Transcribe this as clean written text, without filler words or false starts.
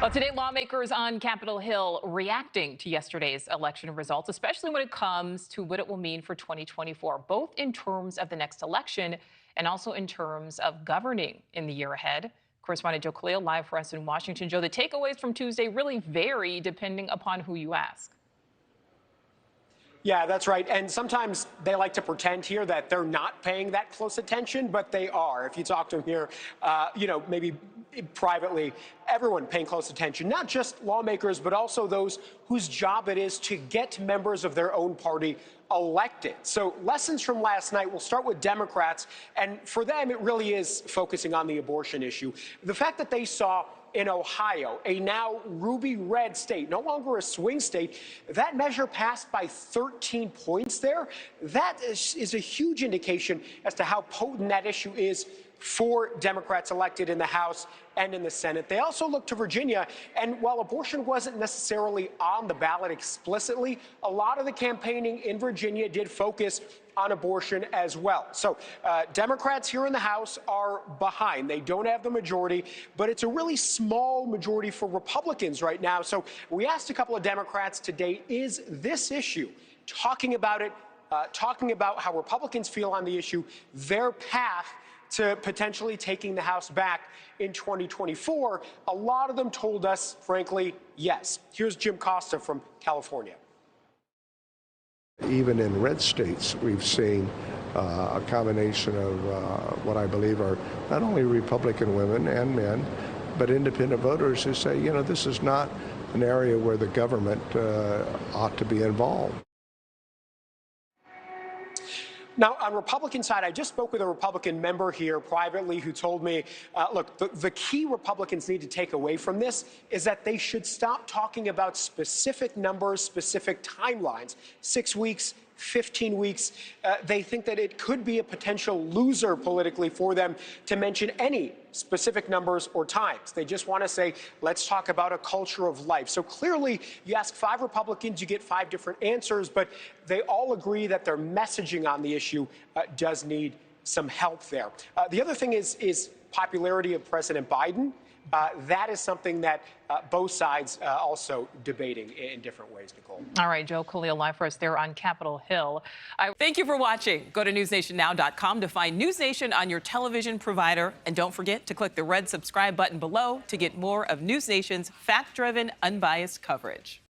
Well, today, lawmakers on Capitol Hill reacting to yesterday's election results, especially when it comes to what it will mean for 2024, both in terms of the next election and also in terms of governing in the year ahead. Correspondent Joe Connell live for us in Washington. Joe, the takeaways from Tuesday really vary depending upon who you ask. Yeah, that's right. And sometimes they like to pretend here that they're not paying that close attention, but they are. If you talk to them here, maybe privately, everyone paying close attention, not just lawmakers, but also those whose job it is to get members of their own party elected. So lessons from last night, we'll start with Democrats. And for them, it really is focusing on the abortion issue. The fact that they saw in Ohio, a now ruby red state, no longer a swing state, that measure passed by 13 points there. That is a huge indication as to how potent that issue is for Democrats elected in the House and in the Senate. They also looked to Virginia, and while abortion wasn't necessarily on the ballot explicitly, a lot of the campaigning in Virginia did focus on abortion as well. So Democrats here in the House are behind. They don't have the majority, but it's a really small majority for Republicans right now. So we asked a couple of Democrats today, is this issue, talking about it, talking about how Republicans feel on the issue, their path to potentially taking the House back in 2024, a lot of them told us, frankly, yes. Here's Jim Costa from California. Even in red states, we've seen a combination of what I believe are not only Republican women and men, but independent voters who say, you know, this is not an area where the government ought to be involved. Now, on Republican side, I just spoke with a Republican member here privately who told me, look, the key Republicans need to take away from this is that they should stop talking about specific numbers, specific timelines, 6 weeks, 15 weeks. They think that it could be a potential loser politically for them to mention any specific numbers or times. They just want to say, let's talk about a culture of life. So clearly, you ask 5 Republicans, you get 5 different answers, but they all agree that their messaging on the issue does need some help there. The other thing is popularity of President Biden. That is something that both sides also debating in different ways, Nichole. All right, Joe Connell live for us there on Capitol Hill. Thank you for watching. Go to newsnationnow.com to find News Nation on your television provider. And don't forget to click the red subscribe button below to get more of News Nation's fact-driven, unbiased coverage.